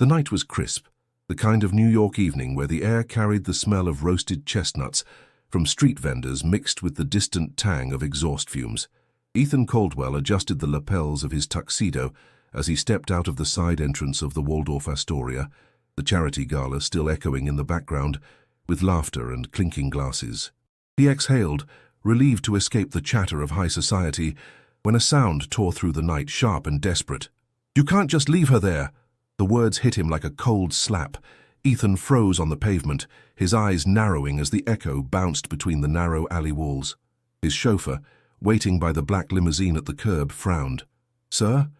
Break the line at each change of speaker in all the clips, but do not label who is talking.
The night was crisp, the kind of New York evening where the air carried the smell of roasted chestnuts from street vendors mixed with the distant tang of exhaust fumes. Ethan Caldwell adjusted the lapels of his tuxedo as he stepped out of the side entrance of the Waldorf Astoria, the charity gala still echoing in the background, with laughter and clinking glasses. He exhaled, relieved to escape the chatter of high society, when a sound tore through the night, sharp and desperate. "You can't just leave her there!" The words hit him like a cold slap. Ethan froze on the pavement, his eyes narrowing as the echo bounced between the narrow alley walls. His chauffeur, waiting by the black limousine at the curb, frowned. "Sir,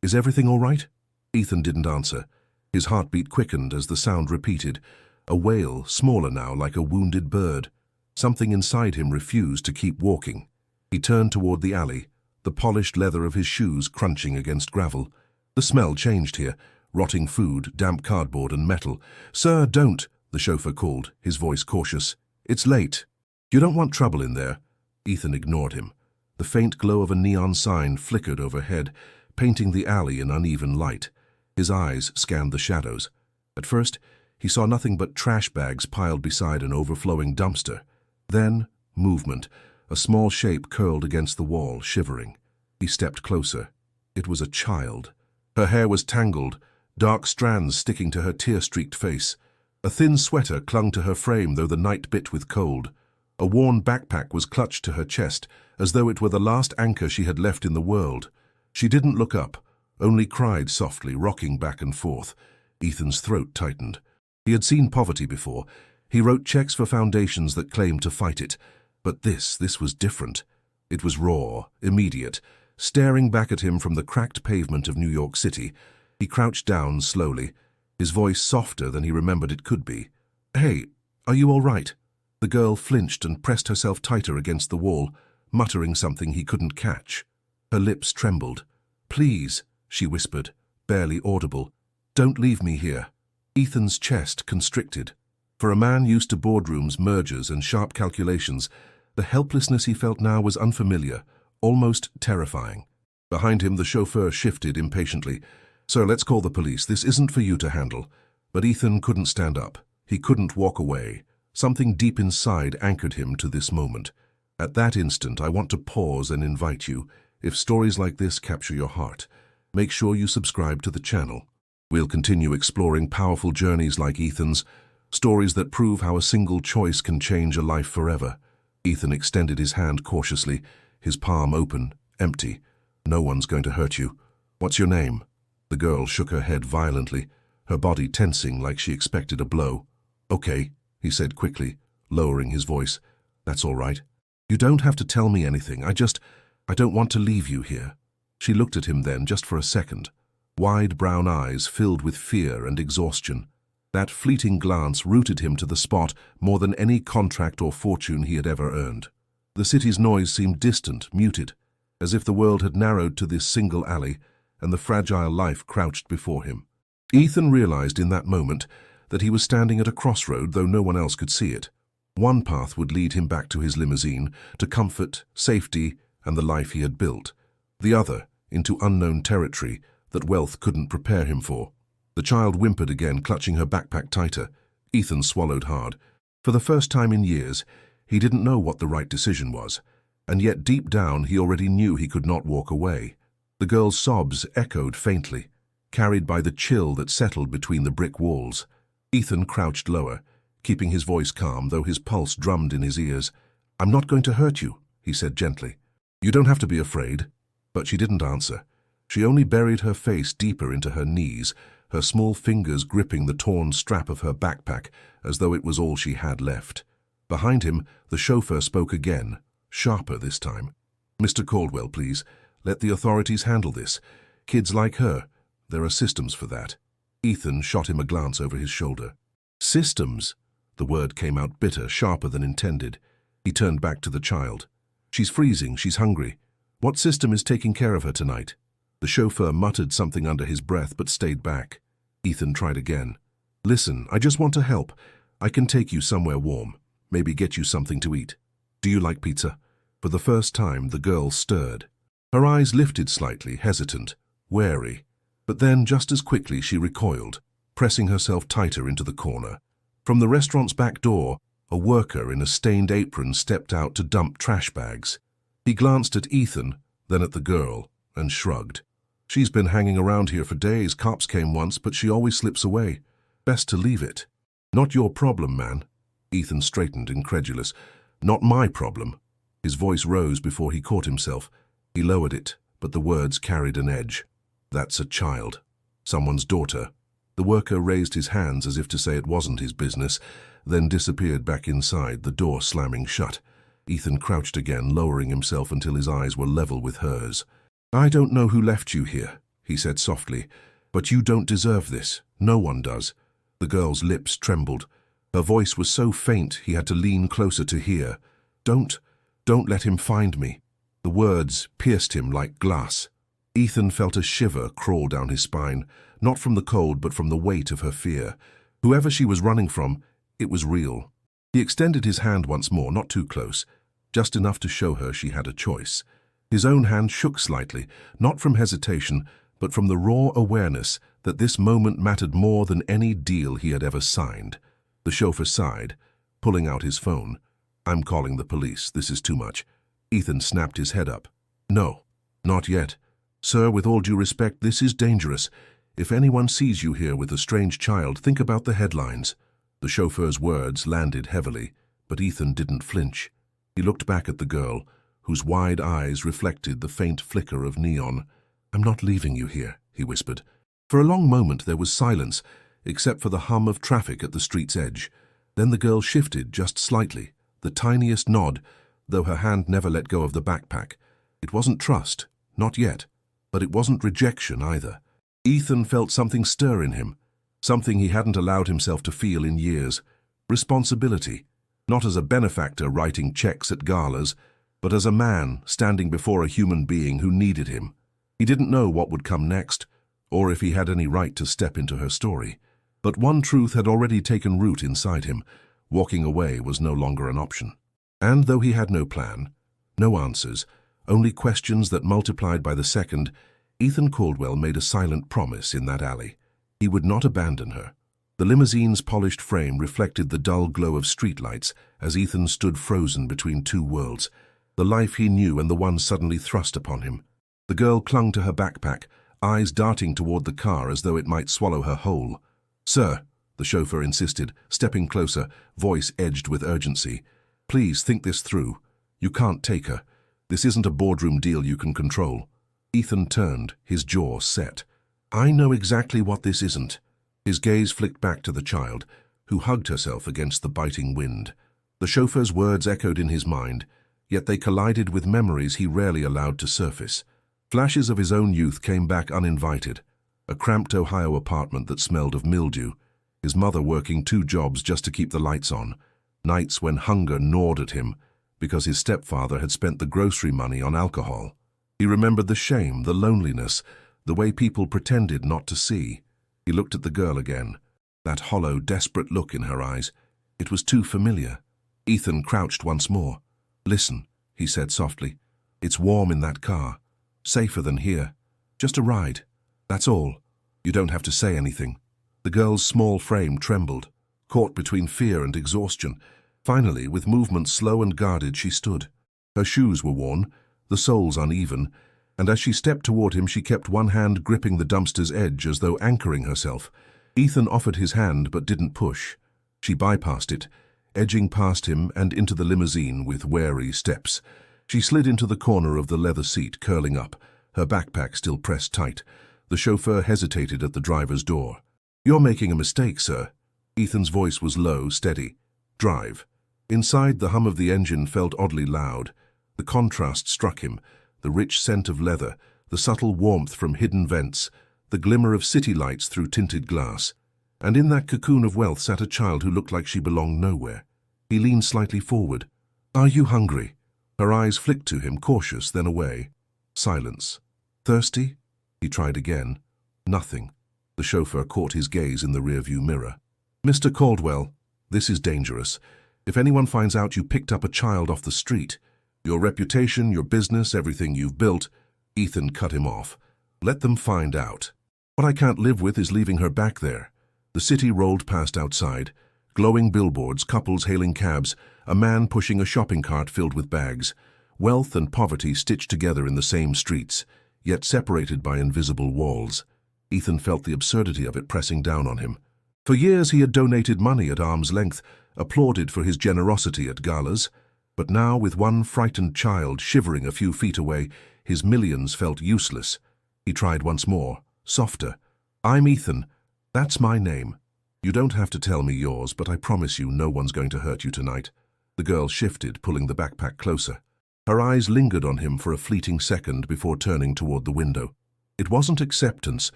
is everything all right?" Ethan didn't answer. His heartbeat quickened as the sound repeated, a wail, smaller now, like a wounded bird. Something inside him refused to keep walking. He turned toward the alley, the polished leather of his shoes crunching against gravel. The smell changed here, rotting food, damp cardboard and metal. "Sir, don't," the chauffeur called, his voice cautious. "It's late. You don't want trouble in there." Ethan ignored him. The faint glow of a neon sign flickered overhead, painting the alley in uneven light. His eyes scanned the shadows. At first, he saw nothing but trash bags piled beside an overflowing dumpster. Then, movement. A small shape curled against the wall, shivering. He stepped closer. It was a child. Her hair was tangled, dark strands sticking to her tear-streaked face. A thin sweater clung to her frame, though the night bit with cold. A worn backpack was clutched to her chest, as though it were the last anchor she had left in the world. She didn't look up, only cried softly, rocking back and forth. Ethan's throat tightened. He had seen poverty before. He wrote checks for foundations that claimed to fight it. But this was different. It was raw, immediate, staring back at him from the cracked pavement of New York City. He crouched down slowly, his voice softer than he remembered it could be. "Hey, are you all right?" The girl flinched and pressed herself tighter against the wall, muttering something he couldn't catch. Her lips trembled. "Please," she whispered, barely audible. "Don't leave me here." Ethan's chest constricted. For a man used to boardrooms, mergers, and sharp calculations, the helplessness he felt now was unfamiliar, almost terrifying. Behind him, the chauffeur shifted impatiently. "Sir, let's call the police. This isn't for you to handle." But Ethan couldn't stand up. He couldn't walk away. Something deep inside anchored him to this moment. At that instant, I want to pause and invite you. If stories like this capture your heart, make sure you subscribe to the channel. We'll continue exploring powerful journeys like Ethan's, stories that prove how a single choice can change a life forever. Ethan extended his hand cautiously, his palm open, empty. "No one's going to hurt you. What's your name?" The girl shook her head violently, her body tensing like she expected a blow. "Okay," he said quickly, lowering his voice. "That's all right. You don't have to tell me anything. I don't want to leave you here." She looked at him then, just for a second. Wide brown eyes filled with fear and exhaustion. That fleeting glance rooted him to the spot more than any contract or fortune he had ever earned. The city's noise seemed distant, muted, as if the world had narrowed to this single alley, and the fragile life crouched before him. Ethan realized in that moment that he was standing at a crossroad, though no one else could see it. One path would lead him back to his limousine, to comfort, safety, and the life he had built. The other, into unknown territory that wealth couldn't prepare him for. The child whimpered again, clutching her backpack tighter. Ethan swallowed hard. For the first time in years, he didn't know what the right decision was, and yet deep down he already knew he could not walk away. The girl's sobs echoed faintly, carried by the chill that settled between the brick walls. Ethan crouched lower, keeping his voice calm, though his pulse drummed in his ears. "I'm not going to hurt you," he said gently. "You don't have to be afraid." But she didn't answer. She only buried her face deeper into her knees, her small fingers gripping the torn strap of her backpack as though it was all she had left. Behind him, the chauffeur spoke again, sharper this time. "Mr. Caldwell, please. Let the authorities handle this. Kids like her, there are systems for that." Ethan shot him a glance over his shoulder. "Systems?" The word came out bitter, sharper than intended. He turned back to the child. "She's freezing, she's hungry. What system is taking care of her tonight?" The chauffeur muttered something under his breath but stayed back. Ethan tried again. "Listen, I just want to help. I can take you somewhere warm, maybe get you something to eat. Do you like pizza?" For the first time, the girl stirred. Her eyes lifted slightly, hesitant, wary. But then, just as quickly, she recoiled. pressing herself tighter into the corner. From the restaurant's back door, a worker in a stained apron stepped out to dump trash bags. He glanced at Ethan, then at the girl, and shrugged. "She's been hanging around here for days. Cops came once, but she always slips away. Best to leave it." "Not your problem, man." Ethan straightened, incredulous. "Not my problem." His voice rose before he caught himself. He lowered it, but the words carried an edge. "That's a child. Someone's daughter." The worker raised his hands as if to say it wasn't his business, then disappeared back inside, the door slamming shut. Ethan crouched again, lowering himself until his eyes were level with hers. "I don't know who left you here," he said softly, "but you don't deserve this. No one does." The girl's lips trembled. Her voice was so faint he had to lean closer to hear. Don't let him find me." The words pierced him like glass. Ethan felt a shiver crawl down his spine, not from the cold but from the weight of her fear. Whoever she was running from, it was real. He extended his hand once more, not too close, just enough to show her she had a choice. His own hand shook slightly, not from hesitation, but from the raw awareness that this moment mattered more than any deal he had ever signed. The chauffeur sighed, pulling out his phone. "I'm calling the police. This is too much." Ethan snapped his head up. "No, not yet. Sir, with all due respect, this is dangerous. If anyone sees you here with a strange child, think about the headlines." The chauffeur's words landed heavily, but Ethan didn't flinch. He looked back at the girl, whose wide eyes reflected the faint flicker of neon. "I'm not leaving you here," he whispered. For a long moment there was silence, except for the hum of traffic at the street's edge. Then the girl shifted just slightly, the tiniest nod, though her hand never let go of the backpack. It wasn't trust, not yet, but it wasn't rejection either. Ethan felt something stir in him, something he hadn't allowed himself to feel in years. Responsibility, not as a benefactor writing checks at galas, but as a man standing before a human being who needed him. He didn't know what would come next, or if he had any right to step into her story. But one truth had already taken root inside him. Walking away was no longer an option. And though he had no plan, no answers, only questions that multiplied by the second, Ethan Caldwell made a silent promise in that alley. He would not abandon her. The limousine's polished frame reflected the dull glow of streetlights as Ethan stood frozen between two worlds, the life he knew and the one suddenly thrust upon him. The girl clung to her backpack, eyes darting toward the car as though it might swallow her whole. "Sir," the chauffeur insisted, stepping closer, voice edged with urgency, "please think this through. You can't take her. This isn't a boardroom deal you can control." Ethan turned, his jaw set. "I know exactly what this isn't." His gaze flicked back to the child, who hugged herself against the biting wind. The chauffeur's words echoed in his mind, yet they collided with memories he rarely allowed to surface. Flashes of his own youth came back uninvited. A cramped Ohio apartment that smelled of mildew, his mother working 2 jobs just to keep the lights on, nights when hunger gnawed at him because his stepfather had spent the grocery money on alcohol. He remembered the shame, the loneliness, the way people pretended not to see. He looked at the girl again, that hollow, desperate look in her eyes. It was too familiar. Ethan crouched once more. "Listen," he said softly. "It's warm in that car. Safer than here. Just a ride. That's all. You don't have to say anything." The girl's small frame trembled, caught between fear and exhaustion. Finally, with movements slow and guarded, she stood. Her shoes were worn, the soles uneven, and as she stepped toward him, she kept one hand gripping the dumpster's edge as though anchoring herself. Ethan offered his hand but didn't push. She bypassed it, edging past him and into the limousine with wary steps. She slid into the corner of the leather seat, curling up, her backpack still pressed tight. The chauffeur hesitated at the driver's door. "You're making a mistake, sir." Ethan's voice was low, steady. "Drive." Inside, the hum of the engine felt oddly loud. The contrast struck him, the rich scent of leather, the subtle warmth from hidden vents, the glimmer of city lights through tinted glass. And in that cocoon of wealth sat a child who looked like she belonged nowhere. He leaned slightly forward. "Are you hungry?" Her eyes flicked to him, cautious, then away. Silence. "Thirsty?" He tried again. Nothing. The chauffeur caught his gaze in the rearview mirror. "Mr. Caldwell, this is dangerous. If anyone finds out you picked up a child off the street, your reputation, your business, everything you've built," Ethan cut him off. "Let them find out. What I can't live with is leaving her back there. The city rolled past outside. Glowing billboards, couples hailing cabs, a man pushing a shopping cart filled with bags. Wealth and poverty stitched together in the same streets, yet separated by invisible walls. Ethan felt the absurdity of it pressing down on him. For years he had donated money at arm's length, applauded for his generosity at galas. But now, with one frightened child shivering a few feet away, his millions felt useless. He tried once more, softer. "I'm Ethan. That's my name. You don't have to tell me yours, but I promise you no one's going to hurt you tonight." The girl shifted, pulling the backpack closer. Her eyes lingered on him for a fleeting second before turning toward the window. It wasn't acceptance,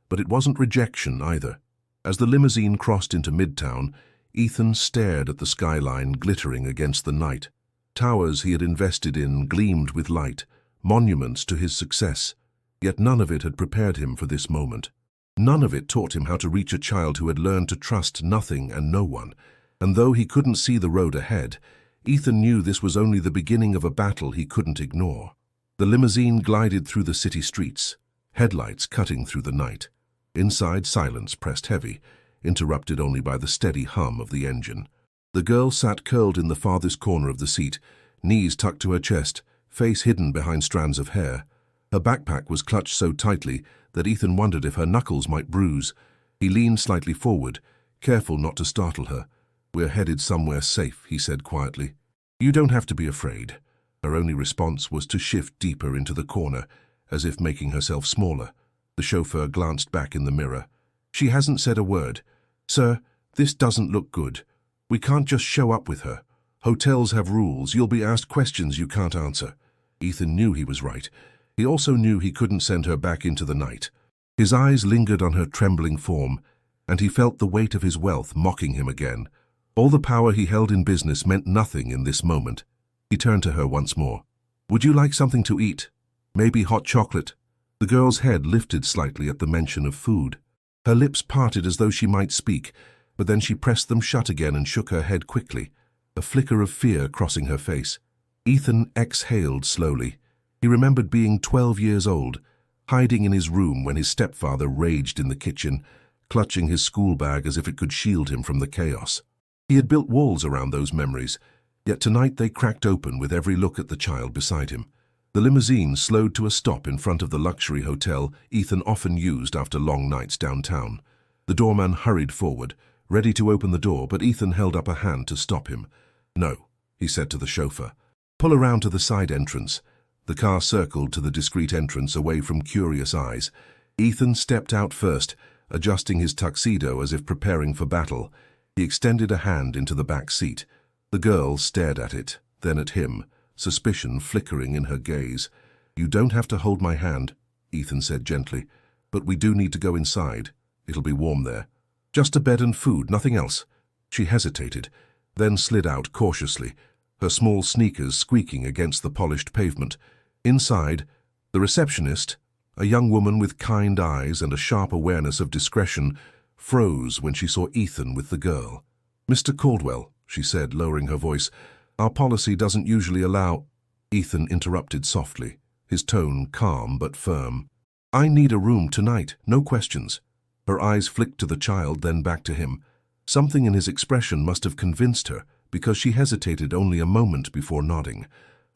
but it wasn't rejection either. As the limousine crossed into Midtown, Ethan stared at the skyline glittering against the night. Towers he had invested in gleamed with light, monuments to his success. Yet none of it had prepared him for this moment. None of it taught him how to reach a child who had learned to trust nothing and no one. And though he couldn't see the road ahead, Ethan knew this was only the beginning of a battle he couldn't ignore. The limousine glided through the city streets, headlights cutting through the night. Inside, silence pressed heavy, interrupted only by the steady hum of the engine. The girl sat curled in the farthest corner of the seat, knees tucked to her chest, face hidden behind strands of hair. Her backpack was clutched so tightly that Ethan wondered if her knuckles might bruise. He leaned slightly forward, careful not to startle her. "We're headed somewhere safe," he said quietly. "You don't have to be afraid." Her only response was to shift deeper into the corner, as if making herself smaller. The chauffeur glanced back in the mirror. "She hasn't said a word. Sir, this doesn't look good. We can't just show up with her. Hotels have rules. You'll be asked questions you can't answer." Ethan knew he was right. He also knew he couldn't send her back into the night. His eyes lingered on her trembling form, and he felt the weight of his wealth mocking him again. All the power he held in business meant nothing in this moment. He turned to her once more. "Would you like something to eat? Maybe hot chocolate?" The girl's head lifted slightly at the mention of food. Her lips parted as though she might speak, but then she pressed them shut again and shook her head quickly, a flicker of fear crossing her face. Ethan exhaled slowly. He remembered being 12 years old, hiding in his room when his stepfather raged in the kitchen, clutching his school bag as if it could shield him from the chaos. He had built walls around those memories, yet tonight they cracked open with every look at the child beside him. The limousine slowed to a stop in front of the luxury hotel Ethan often used after long nights downtown. The doorman hurried forward, ready to open the door, but Ethan held up a hand to stop him. "No," he said to the chauffeur. "Pull around to the side entrance." The car circled to the discreet entrance away from curious eyes. Ethan stepped out first, adjusting his tuxedo as if preparing for battle. He extended a hand into the back seat. The girl stared at it, then at him, suspicion flickering in her gaze. "You don't have to hold my hand," Ethan said gently, "but we do need to go inside. It'll be warm there. Just a bed and food, nothing else." She hesitated, then slid out cautiously, her small sneakers squeaking against the polished pavement. Inside, the receptionist, a young woman with kind eyes and a sharp awareness of discretion, froze when she saw Ethan with the girl. "Mr. Caldwell," she said, lowering her voice, "our policy doesn't usually allow—" Ethan interrupted softly, his tone calm but firm. "I need a room tonight, no questions." Her eyes flicked to the child, then back to him. Something in his expression must have convinced her, because she hesitated only a moment before nodding.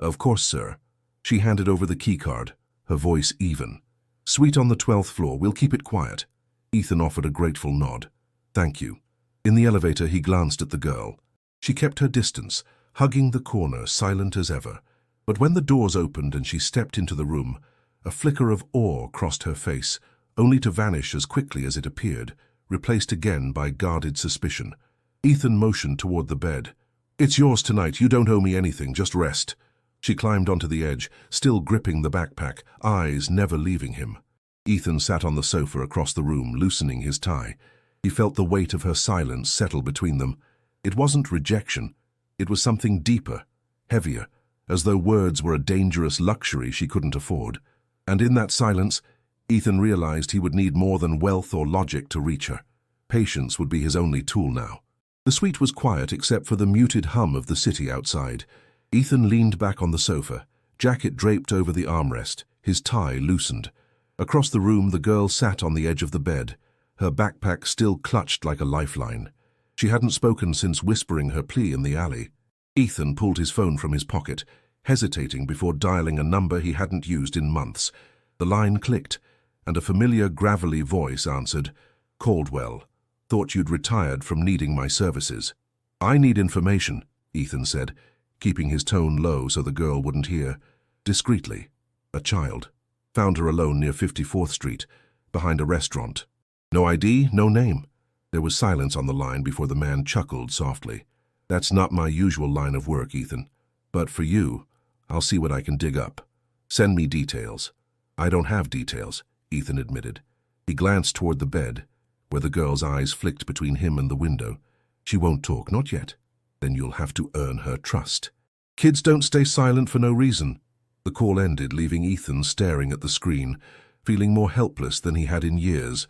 "Of course, sir." She handed over the keycard, her voice even. "Suite on the 12th floor, we'll keep it quiet." Ethan offered a grateful nod. "Thank you." In the elevator, he glanced at the girl. She kept her distance, hugging the corner, silent as ever. But when the doors opened and she stepped into the room, a flicker of awe crossed her face, only to vanish as quickly as it appeared, replaced again by guarded suspicion. Ethan motioned toward the bed. "It's yours tonight. You don't owe me anything. Just rest." She climbed onto the edge, still gripping the backpack, eyes never leaving him. Ethan sat on the sofa across the room, loosening his tie. He felt the weight of her silence settle between them. It wasn't rejection. It was something deeper, heavier, as though words were a dangerous luxury she couldn't afford. And in that silence, Ethan realized he would need more than wealth or logic to reach her. Patience would be his only tool now. The suite was quiet except for the muted hum of the city outside. Ethan leaned back on the sofa, jacket draped over the armrest, his tie loosened. Across the room, the girl sat on the edge of the bed, her backpack still clutched like a lifeline. She hadn't spoken since whispering her plea in the alley. Ethan pulled his phone from his pocket, hesitating before dialing a number he hadn't used in months. The line clicked, and a familiar gravelly voice answered. "Caldwell. Thought you'd retired from needing my services." "I need information," Ethan said, keeping his tone low so the girl wouldn't hear. Discreetly. "A child. Found her alone near 54th Street, behind a restaurant. No ID, no name." There was silence on the line before the man chuckled softly. "That's not my usual line of work, Ethan. But for you, I'll see what I can dig up. Send me details." "I don't have details," Ethan admitted. He glanced toward the bed, where the girl's eyes flicked between him and the window. "She won't talk, not yet. Then you'll have to earn her trust." "Kids don't stay silent for no reason." The call ended, leaving Ethan staring at the screen, feeling more helpless than he had in years.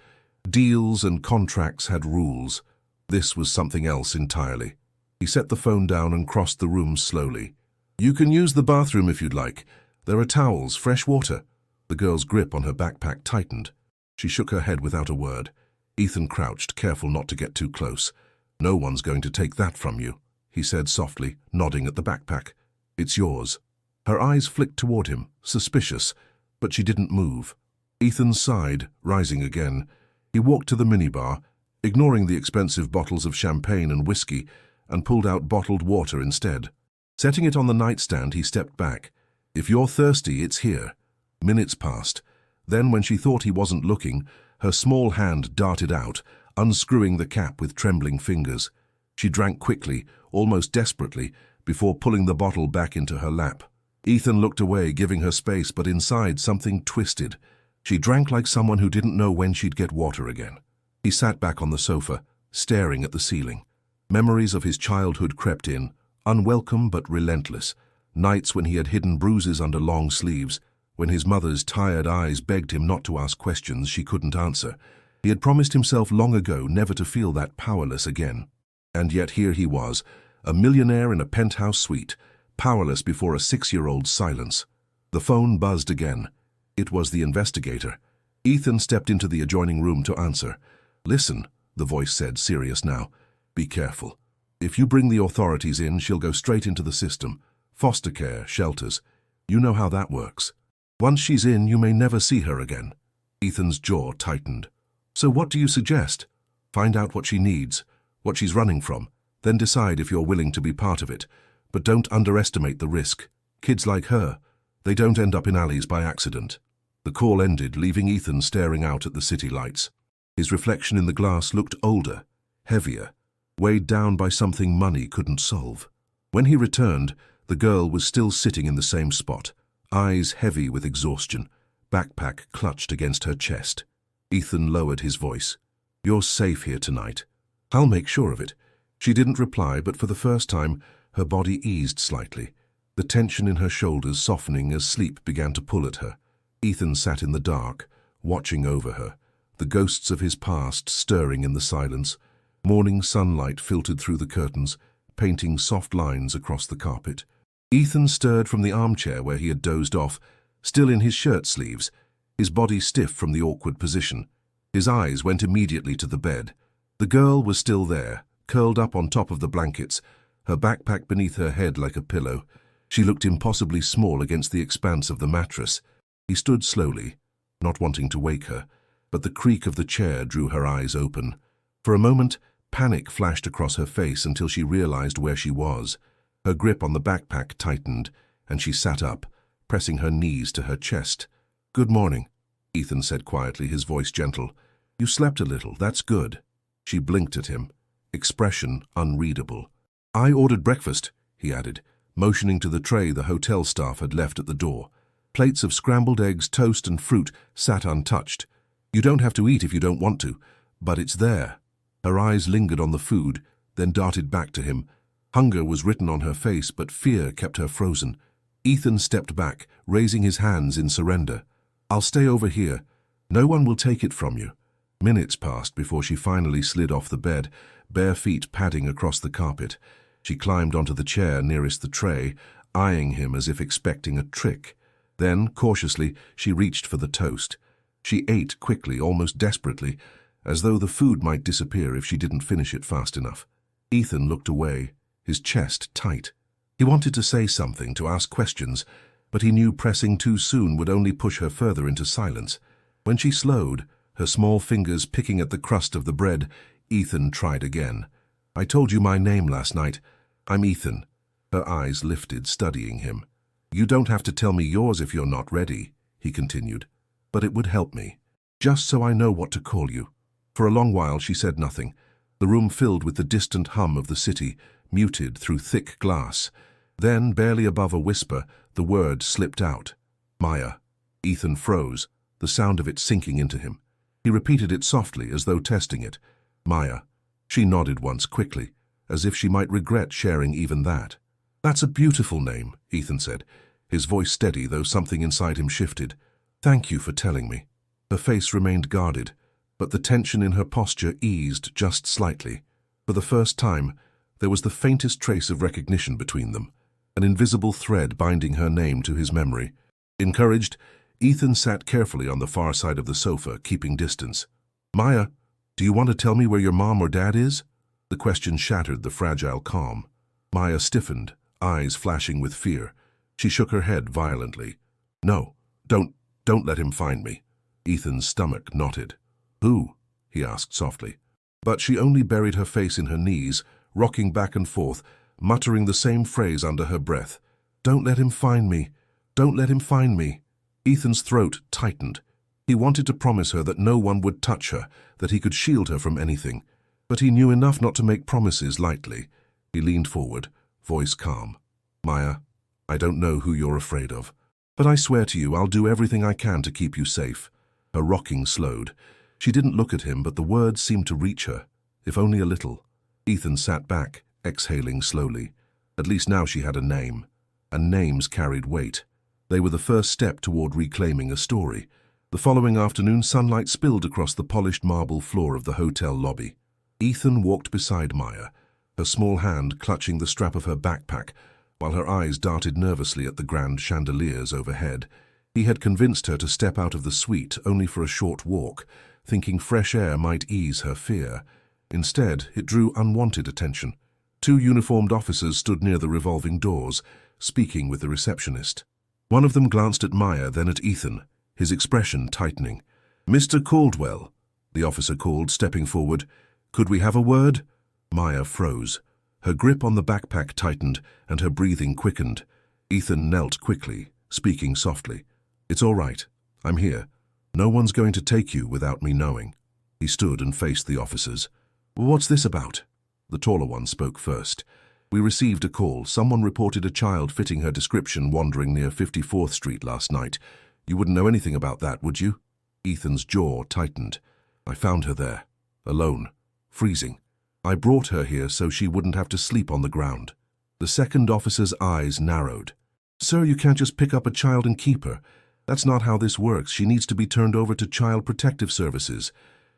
Deals and contracts had rules. This was something else entirely. He set the phone down and crossed the room slowly. "You can use the bathroom if you'd like. There are towels, fresh water." The girl's grip on her backpack tightened. She shook her head without a word. Ethan crouched, careful not to get too close. "No one's going to take that from you," he said softly, nodding at the backpack. "It's yours." Her eyes flicked toward him, suspicious, but she didn't move. Ethan sighed, rising again. He walked to the minibar, ignoring the expensive bottles of champagne and whiskey, and pulled out bottled water instead. Setting it on the nightstand, he stepped back. "If you're thirsty, it's here." Minutes passed. Then, when she thought he wasn't looking, her small hand darted out, unscrewing the cap with trembling fingers. She drank quickly, almost desperately, before pulling the bottle back into her lap. Ethan looked away, giving her space, but inside something twisted. She drank like someone who didn't know when she'd get water again. He sat back on the sofa, staring at the ceiling. Memories of his childhood crept in, unwelcome but relentless. Nights when he had hidden bruises under long sleeves, when his mother's tired eyes begged him not to ask questions she couldn't answer. He had promised himself long ago never to feel that powerless again. And yet here he was, a millionaire in a penthouse suite, powerless before a 6-year-old's silence. The phone buzzed again. It was the investigator. Ethan stepped into the adjoining room to answer. "Listen," the voice said, serious now. "Be careful. If you bring the authorities in, she'll go straight into the system. Foster care, shelters. You know how that works. Once she's in, you may never see her again." Ethan's jaw tightened. "So what do you suggest?" "Find out what she needs, what she's running from, then decide if you're willing to be part of it. But don't underestimate the risk. Kids like her, they don't end up in alleys by accident." The call ended, leaving Ethan staring out at the city lights. His reflection in the glass looked older, heavier, weighed down by something money couldn't solve. When he returned, the girl was still sitting in the same spot, eyes heavy with exhaustion, backpack clutched against her chest. Ethan lowered his voice. "You're safe here tonight." "I'll make sure of it." She didn't reply, but for the first time, her body eased slightly, the tension in her shoulders softening as sleep began to pull at her. Ethan sat in the dark, watching over her, the ghosts of his past stirring in the silence. Morning sunlight filtered through the curtains, painting soft lines across the carpet. Ethan stirred from the armchair where he had dozed off, still in his shirt sleeves, his body stiff from the awkward position. His eyes went immediately to the bed. The girl was still there, curled up on top of the blankets, her backpack beneath her head like a pillow. She looked impossibly small against the expanse of the mattress. He stood slowly, not wanting to wake her, but the creak of the chair drew her eyes open. For a moment, panic flashed across her face until she realized where she was. Her grip on the backpack tightened, and she sat up, pressing her knees to her chest. "Good morning," Ethan said quietly, his voice gentle. "You slept a little, that's good." She blinked at him, expression unreadable. "I ordered breakfast," he added, motioning to the tray the hotel staff had left at the door. Plates of scrambled eggs, toast, and fruit sat untouched. "You don't have to eat if you don't want to, but it's there." Her eyes lingered on the food, then darted back to him. Hunger was written on her face, but fear kept her frozen. Ethan stepped back, raising his hands in surrender. "I'll stay over here. No one will take it from you." Minutes passed before she finally slid off the bed, bare feet padding across the carpet. She climbed onto the chair nearest the tray, eyeing him as if expecting a trick. Then, cautiously, she reached for the toast. She ate quickly, almost desperately, as though the food might disappear if she didn't finish it fast enough. Ethan looked away, his chest tight. He wanted to say something, to ask questions, but he knew pressing too soon would only push her further into silence. When she slowed, her small fingers picking at the crust of the bread, Ethan tried again. "I told you my name last night. I'm Ethan." Her eyes lifted, studying him. "You don't have to tell me yours if you're not ready," he continued. "But it would help me, just so I know what to call you." For a long while she said nothing, the room filled with the distant hum of the city, muted through thick glass. Then, barely above a whisper, the word slipped out. "Maya." Ethan froze, the sound of it sinking into him. He repeated it softly, as though testing it. "Maya." She nodded once quickly, as if she might regret sharing even that. "That's a beautiful name," Ethan said, his voice steady, though something inside him shifted. "Thank you for telling me." Her face remained guarded, but the tension in her posture eased just slightly. For the first time, there was the faintest trace of recognition between them, an invisible thread binding her name to his memory. Encouraged, Ethan sat carefully on the far side of the sofa, keeping distance. "Maya, do you want to tell me where your mom or dad is?" The question shattered the fragile calm. Maya stiffened, eyes flashing with fear. She shook her head violently. "No, don't let him find me." Ethan's stomach knotted. "Who?" he asked softly. But she only buried her face in her knees, rocking back and forth, muttering the same phrase under her breath. "Don't let him find me. Don't let him find me." Ethan's throat tightened. He wanted to promise her that no one would touch her, that he could shield her from anything. But he knew enough not to make promises lightly. He leaned forward, voice calm. "Maya, I don't know who you're afraid of, but I swear to you I'll do everything I can to keep you safe." Her rocking slowed. She didn't look at him, but the words seemed to reach her, if only a little. Ethan sat back, exhaling slowly. At least now she had a name, and names carried weight. They were the first step toward reclaiming a story. The following afternoon, sunlight spilled across the polished marble floor of the hotel lobby. Ethan walked beside Maya, her small hand clutching the strap of her backpack, while her eyes darted nervously at the grand chandeliers overhead. He had convinced her to step out of the suite only for a short walk, thinking fresh air might ease her fear. Instead, it drew unwanted attention. Two uniformed officers stood near the revolving doors, speaking with the receptionist. One of them glanced at Maya, then at Ethan, his expression tightening. "Mr. Caldwell," the officer called, stepping forward. "Could we have a word?" Maya froze. Her grip on the backpack tightened, and her breathing quickened. Ethan knelt quickly, speaking softly. "It's all right. I'm here. No one's going to take you without me knowing." He stood and faced the officers. "What's this about?" The taller one spoke first. "We received a call. Someone reported a child fitting her description wandering near 54th Street last night. You wouldn't know anything about that, would you?" Ethan's jaw tightened. "I found her there, alone, freezing. I brought her here so she wouldn't have to sleep on the ground." The second officer's eyes narrowed. "Sir, you can't just pick up a child and keep her. That's not how this works. She needs to be turned over to Child Protective Services."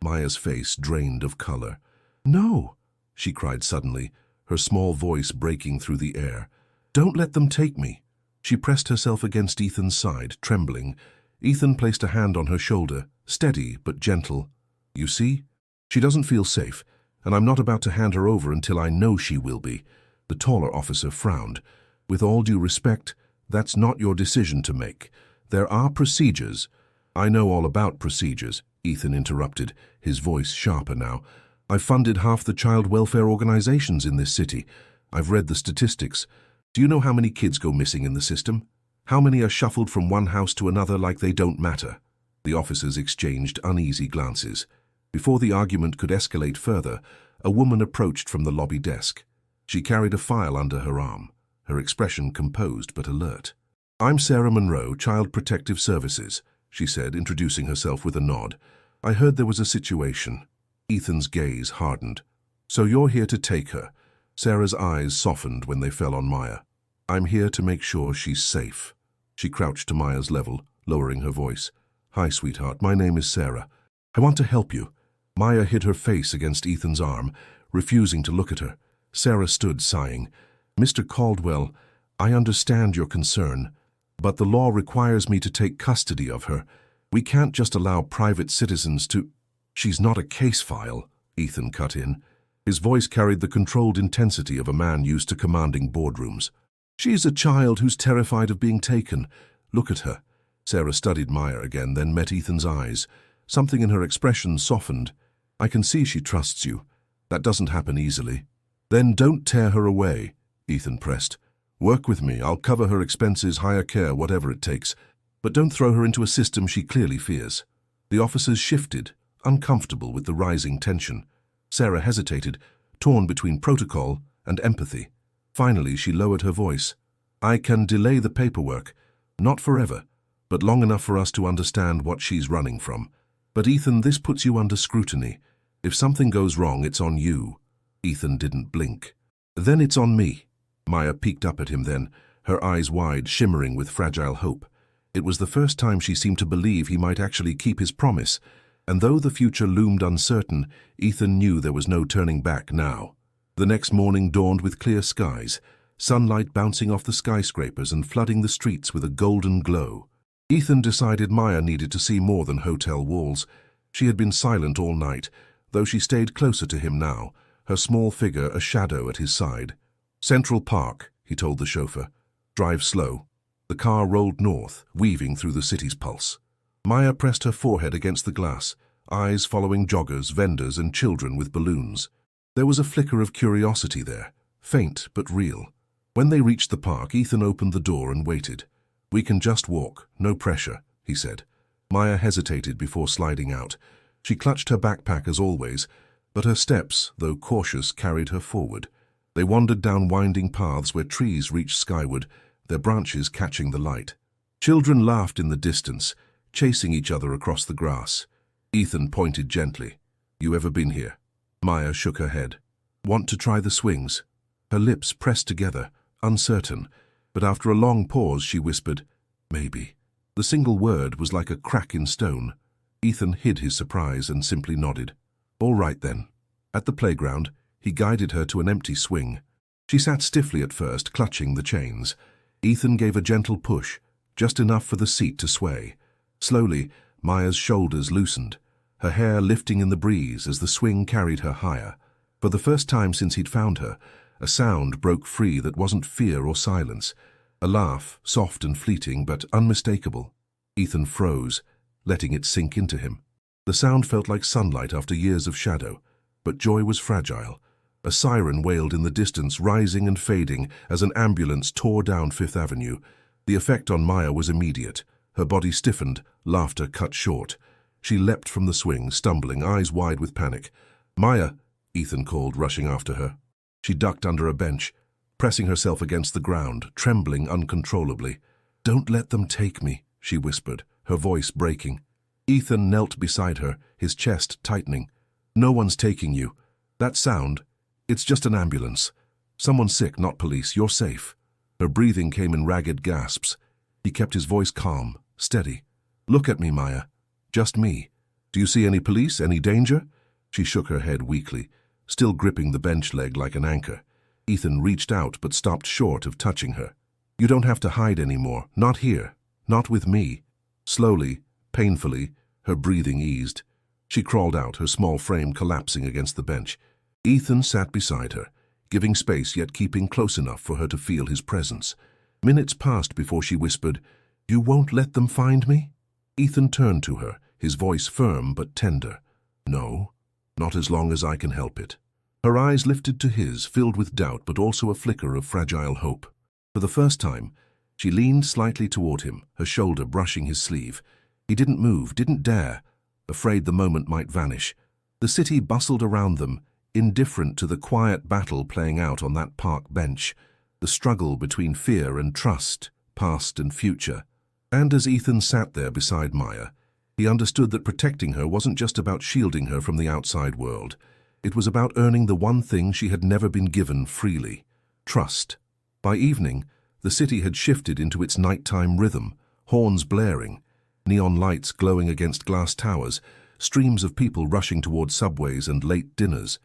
Maya's face drained of color. "No," she cried suddenly, her small voice breaking through the air. "Don't let them take me." She pressed herself against Ethan's side, trembling. Ethan placed a hand on her shoulder, steady but gentle. "You see? She doesn't feel safe, and I'm not about to hand her over until I know she will be." The taller officer frowned. "With all due respect, that's not your decision to make. There are procedures." "I know all about procedures," Ethan interrupted, his voice sharper now. "I've funded half the child welfare organizations in this city. I've read the statistics. Do you know how many kids go missing in the system? How many are shuffled from one house to another like they don't matter?" The officers exchanged uneasy glances. Before the argument could escalate further, a woman approached from the lobby desk. She carried a file under her arm, her expression composed but alert. "I'm Sarah Monroe, Child Protective Services," she said, introducing herself with a nod. "I heard there was a situation." Ethan's gaze hardened. "So you're here to take her?" Sarah's eyes softened when they fell on Maya. "I'm here to make sure she's safe." She crouched to Maya's level, lowering her voice. "Hi, sweetheart. My name is Sarah. I want to help you." Maya hid her face against Ethan's arm, refusing to look at her. Sarah stood sighing. "Mr. Caldwell, I understand your concern, but the law requires me to take custody of her. We can't just allow private citizens to—" "She's not a case file," Ethan cut in. His voice carried the controlled intensity of a man used to commanding boardrooms. "She's a child who's terrified of being taken. Look at her." Sarah studied Maya again, then met Ethan's eyes. Something in her expression softened. "I can see she trusts you. That doesn't happen easily." "Then don't tear her away," Ethan pressed. "Work with me. I'll cover her expenses, hire care, whatever it takes. But don't throw her into a system she clearly fears." The officers shifted, uncomfortable with the rising tension. Sarah hesitated, torn between protocol and empathy. Finally, she lowered her voice. "I can delay the paperwork. Not forever, but long enough for us to understand what she's running from. But Ethan, this puts you under scrutiny. If something goes wrong, it's on you." Ethan didn't blink. "Then it's on me." Maya peeked up at him then, her eyes wide, shimmering with fragile hope. It was the first time she seemed to believe he might actually keep his promise, and though the future loomed uncertain, Ethan knew there was no turning back now. The next morning dawned with clear skies, sunlight bouncing off the skyscrapers and flooding the streets with a golden glow. Ethan decided Maya needed to see more than hotel walls. She had been silent all night, though she stayed closer to him now, her small figure a shadow at his side. "Central Park," he told the chauffeur. "Drive slow." The car rolled north, weaving through the city's pulse. Maya pressed her forehead against the glass, eyes following joggers, vendors, and children with balloons. There was a flicker of curiosity there, faint but real. When they reached the park, Ethan opened the door and waited. "We can just walk, no pressure," he said. Maya hesitated before sliding out. She clutched her backpack as always, but her steps, though cautious, carried her forward. They wandered down winding paths where trees reached skyward, their branches catching the light. Children laughed in the distance, chasing each other across the grass. Ethan pointed gently. "You ever been here?" Maya shook her head. "Want to try the swings?" Her lips pressed together, uncertain, but after a long pause she whispered, "Maybe." The single word was like a crack in stone. Ethan hid his surprise and simply nodded. "All right then." At the playground, he guided her to an empty swing. She sat stiffly at first, clutching the chains. Ethan gave a gentle push, just enough for the seat to sway. Slowly, Maya's shoulders loosened, her hair lifting in the breeze as the swing carried her higher. For the first time since he'd found her, a sound broke free that wasn't fear or silence. A laugh, soft and fleeting, but unmistakable. Ethan froze, letting it sink into him. The sound felt like sunlight after years of shadow, but joy was fragile. A siren wailed in the distance, rising and fading as an ambulance tore down Fifth Avenue. The effect on Maya was immediate. Her body stiffened, laughter cut short. She leapt from the swing, stumbling, eyes wide with panic. "Maya," Ethan called, rushing after her. She ducked under a bench, pressing herself against the ground, trembling uncontrollably. "Don't let them take me," she whispered, her voice breaking. Ethan knelt beside her, his chest tightening. "No one's taking you. That sound, it's just an ambulance. Someone's sick, not police. You're safe." Her breathing came in ragged gasps. He kept his voice calm, steady. "Look at me, Maya. Just me. Do you see any police, any danger?" She shook her head weakly, still gripping the bench leg like an anchor. Ethan reached out but stopped short of touching her. "You don't have to hide anymore. Not here. Not with me." Slowly, painfully, her breathing eased. She crawled out, her small frame collapsing against the bench. Ethan sat beside her, giving space yet keeping close enough for her to feel his presence. Minutes passed before she whispered, "You won't let them find me?" Ethan turned to her, his voice firm but tender. "No, not as long as I can help it." Her eyes lifted to his, filled with doubt but also a flicker of fragile hope. For the first time, she leaned slightly toward him, her shoulder brushing his sleeve. He didn't move, didn't dare, afraid the moment might vanish. The city bustled around them, indifferent to the quiet battle playing out on that park bench, the struggle between fear and trust, past and future. And as Ethan sat there beside Maya, he understood that protecting her wasn't just about shielding her from the outside world. It was about earning the one thing she had never been given freely: trust. By evening, the city had shifted into its nighttime rhythm, horns blaring, neon lights glowing against glass towers, streams of people rushing toward subways and late dinners.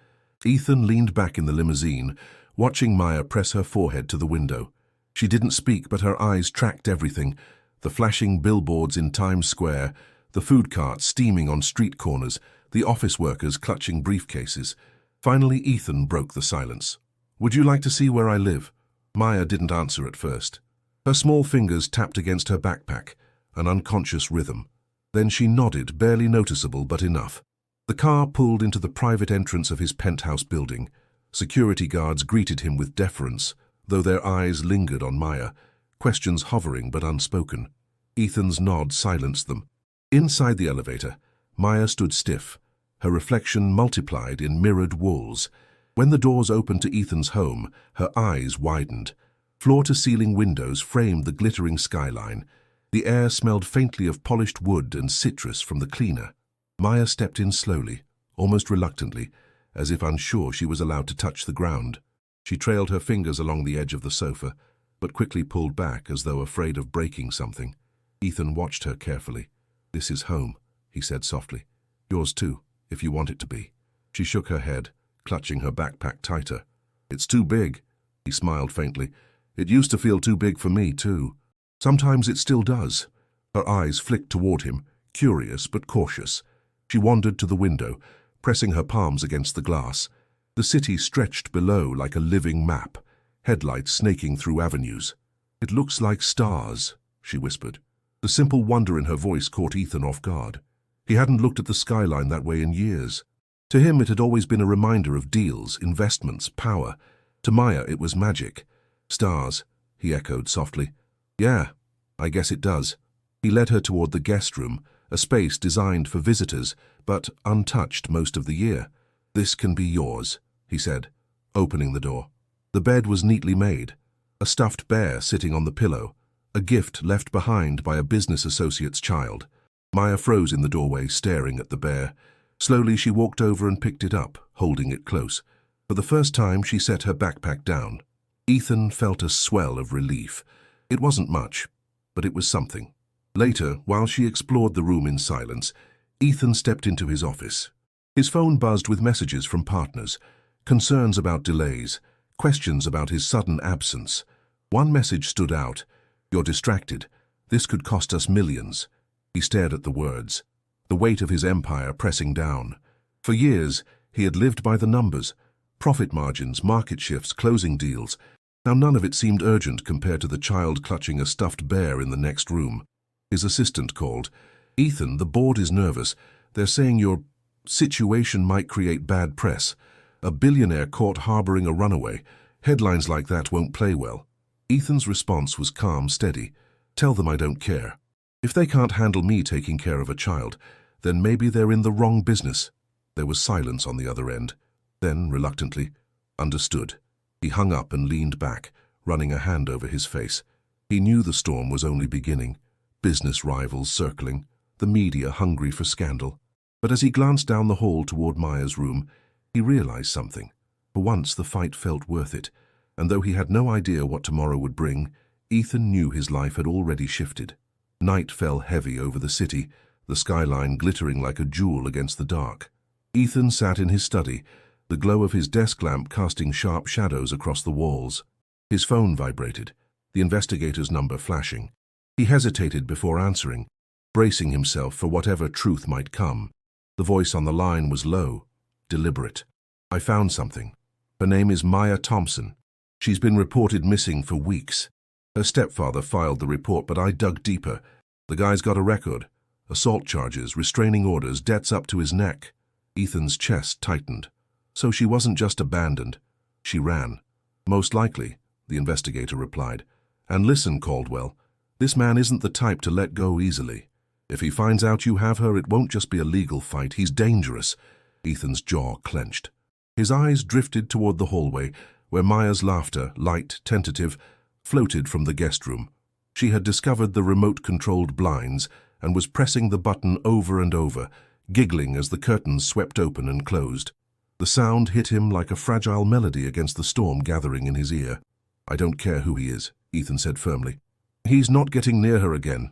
Ethan leaned back in the limousine, watching Maya press her forehead to the window. She didn't speak, but her eyes tracked everything: the flashing billboards in Times Square, the food carts steaming on street corners, the office workers clutching briefcases. Finally, Ethan broke the silence. "Would you like to see where I live?" Maya didn't answer at first. Her small fingers tapped against her backpack, an unconscious rhythm. Then she nodded, barely noticeable but enough. The car pulled into the private entrance of his penthouse building. Security guards greeted him with deference, though their eyes lingered on Maya, questions hovering but unspoken. Ethan's nod silenced them. Inside the elevator, Maya stood stiff, her reflection multiplied in mirrored walls. When the doors opened to Ethan's home, her eyes widened. Floor-to-ceiling windows framed the glittering skyline. The air smelled faintly of polished wood and citrus from the cleaner. Maya stepped in slowly, almost reluctantly, as if unsure she was allowed to touch the ground. She trailed her fingers along the edge of the sofa, but quickly pulled back as though afraid of breaking something. Ethan watched her carefully. "This is home," he said softly. "Yours too, if you want it to be." She shook her head, clutching her backpack tighter. "It's too big," he smiled faintly. "It used to feel too big for me, too. Sometimes it still does." Her eyes flicked toward him, curious but cautious. She wandered to the window, pressing her palms against the glass. The city stretched below like a living map, headlights snaking through avenues. "It looks like stars," she whispered. The simple wonder in her voice caught Ethan off guard. He hadn't looked at the skyline that way in years. To him it had always been a reminder of deals, investments, power. To Maya it was magic. "Stars," he echoed softly. "Yeah, I guess it does." He led her toward the guest room, a space designed for visitors, but untouched most of the year. "This can be yours," he said, opening the door. The bed was neatly made, a stuffed bear sitting on the pillow, a gift left behind by a business associate's child. Maya froze in the doorway, staring at the bear. Slowly she walked over and picked it up, holding it close. For the first time she set her backpack down. Ethan felt a swell of relief. It wasn't much, but it was something. Later, while she explored the room in silence, Ethan stepped into his office. His phone buzzed with messages from partners, concerns about delays, questions about his sudden absence. One message stood out. "You're distracted. This could cost us millions." He stared at the words, the weight of his empire pressing down. For years, he had lived by the numbers, profit margins, market shifts, closing deals. Now none of it seemed urgent compared to the child clutching a stuffed bear in the next room. His assistant called. "Ethan, the board is nervous. They're saying your situation might create bad press. A billionaire caught harboring a runaway. Headlines like that won't play well." Ethan's response was calm, steady. "Tell them I don't care. If they can't handle me taking care of a child, then maybe they're in the wrong business." There was silence on the other end. Then, reluctantly, "Understood." He hung up and leaned back, running a hand over his face. He knew the storm was only beginning. Business rivals circling, the media hungry for scandal. But as he glanced down the hall toward Maya's room, he realized something. For once the fight felt worth it, and though he had no idea what tomorrow would bring, Ethan knew his life had already shifted. Night fell heavy over the city, the skyline glittering like a jewel against the dark. Ethan sat in his study, the glow of his desk lamp casting sharp shadows across the walls. His phone vibrated, the investigator's number flashing. He hesitated before answering, bracing himself for whatever truth might come. The voice on the line was low, deliberate. "I found something. Her name is Maya Thompson. She's been reported missing for weeks. Her stepfather filed the report, but I dug deeper. The guy's got a record. Assault charges, restraining orders, debts up to his neck." Ethan's chest tightened. "So she wasn't just abandoned. She ran." "Most likely," the investigator replied. "And listen, Caldwell, this man isn't the type to let go easily. If he finds out you have her, it won't just be a legal fight. He's dangerous." Ethan's jaw clenched. His eyes drifted toward the hallway, where Maya's laughter, light, tentative, floated from the guest room. She had discovered the remote-controlled blinds and was pressing the button over and over, giggling as the curtains swept open and closed. The sound hit him like a fragile melody against the storm gathering in his ear. "I don't care who he is," Ethan said firmly. "He's not getting near her again."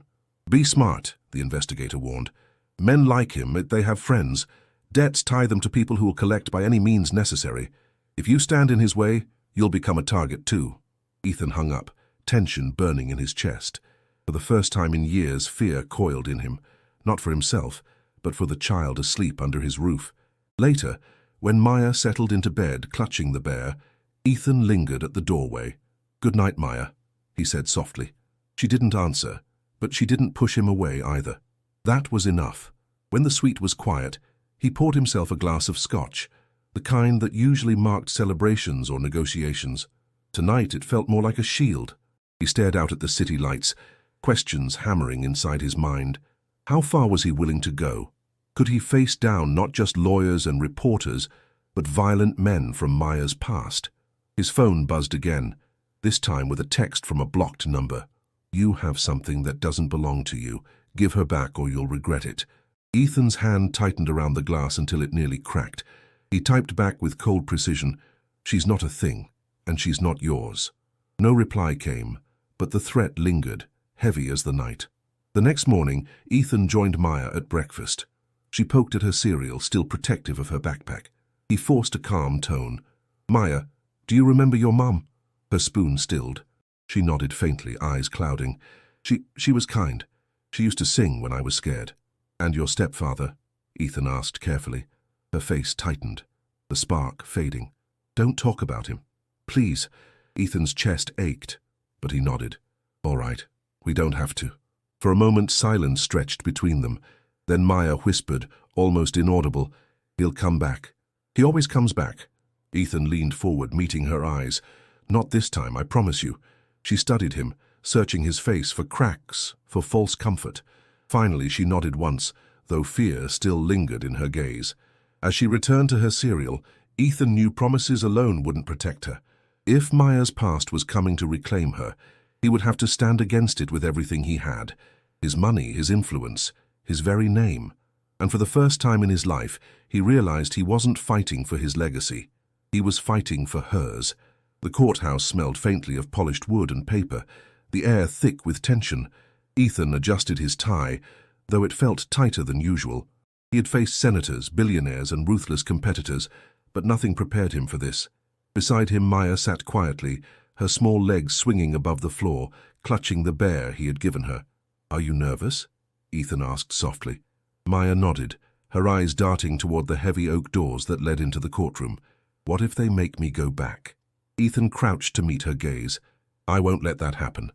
"Be smart," the investigator warned. "Men like him, they have friends. Debts tie them to people who will collect by any means necessary. If you stand in his way, you'll become a target too." Ethan hung up, tension burning in his chest. For the first time in years, fear coiled in him, not for himself, but for the child asleep under his roof. Later, when Maya settled into bed, clutching the bear, Ethan lingered at the doorway. "Good night, Maya," he said softly. She didn't answer, but she didn't push him away either. That was enough. When the suite was quiet, he poured himself a glass of scotch, the kind that usually marked celebrations or negotiations. Tonight it felt more like a shield. He stared out at the city lights, questions hammering inside his mind. How far was he willing to go? Could he face down not just lawyers and reporters, but violent men from Maya's past? His phone buzzed again, this time with a text from a blocked number. "You have something that doesn't belong to you. Give her back or you'll regret it." Ethan's hand tightened around the glass until it nearly cracked. He typed back with cold precision, "She's not a thing, and she's not yours." No reply came, but the threat lingered, heavy as the night. The next morning, Ethan joined Maya at breakfast. She poked at her cereal, still protective of her backpack. He forced a calm tone. "Maya, do you remember your mum?" Her spoon stilled. She nodded faintly, eyes clouding. She was kind. She used to sing when I was scared." "And your stepfather?" Ethan asked carefully. Her face tightened, the spark fading. "Don't talk about him. Please." Ethan's chest ached, but he nodded. "All right, we don't have to." For a moment silence stretched between them. Then Maya whispered, almost inaudible, "He'll come back. He always comes back." Ethan leaned forward, meeting her eyes. "Not this time, I promise you." She studied him, searching his face for cracks, for false comfort. Finally she nodded once, though fear still lingered in her gaze. As she returned to her cereal, Ethan knew promises alone wouldn't protect her. If Maya's past was coming to reclaim her, he would have to stand against it with everything he had. His money, his influence, his very name. And for the first time in his life, he realized he wasn't fighting for his legacy. He was fighting for hers. The courthouse smelled faintly of polished wood and paper, the air thick with tension. Ethan adjusted his tie, though it felt tighter than usual. He had faced senators, billionaires, and ruthless competitors, but nothing prepared him for this. Beside him, Maya sat quietly, her small legs swinging above the floor, clutching the bear he had given her. "Are you nervous?" Ethan asked softly. Maya nodded, her eyes darting toward the heavy oak doors that led into the courtroom. "What if they make me go back?" Ethan crouched to meet her gaze. "I won't let that happen.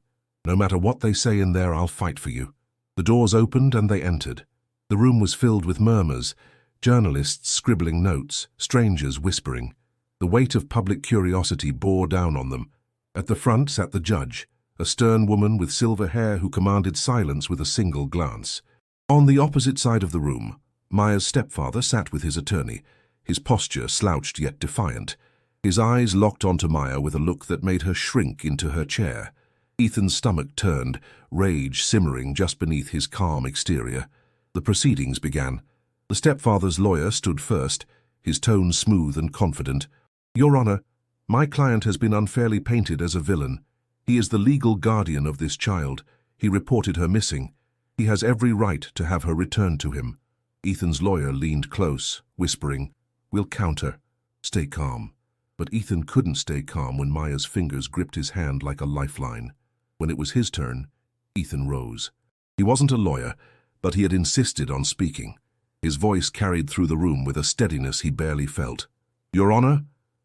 No matter what they say in there, I'll fight for you." The doors opened and they entered. The room was filled with murmurs, journalists scribbling notes, strangers whispering. The weight of public curiosity bore down on them. At the front sat the judge, a stern woman with silver hair who commanded silence with a single glance. On the opposite side of the room, Maya's stepfather sat with his attorney, his posture slouched yet defiant. His eyes locked onto Maya with a look that made her shrink into her chair. Ethan's stomach turned, rage simmering just beneath his calm exterior. The proceedings began. The stepfather's lawyer stood first, his tone smooth and confident. "Your Honor, my client has been unfairly painted as a villain. He is the legal guardian of this child. He reported her missing. He has every right to have her returned to him." Ethan's lawyer leaned close, whispering, "We'll counter. Stay calm." But Ethan couldn't stay calm when Maya's fingers gripped his hand like a lifeline. When it was his turn, Ethan rose. He wasn't a lawyer, but he had insisted on speaking. His voice carried through the room with a steadiness he barely felt. "Your Honor,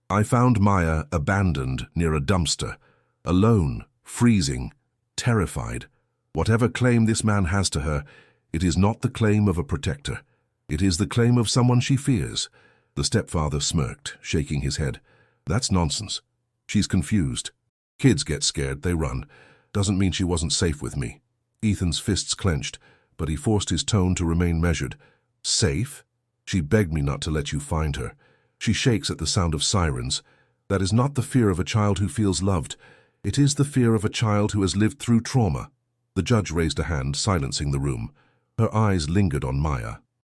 I found Maya abandoned near a dumpster, alone, freezing, terrified. Whatever claim this man has to her, it is not the claim of a protector. It is the claim of someone she fears." The stepfather smirked, shaking his head. "That's nonsense. She's confused. Kids get scared, they run. Doesn't mean she wasn't safe with me." Ethan's fists clenched, but he forced his tone to remain measured. "Safe? She begged me not to let you find her. She shakes at the sound of sirens. That is not the fear of a child who feels loved. It is the fear of a child who has lived through trauma." The judge raised a hand, silencing the room. Her eyes lingered on Maya.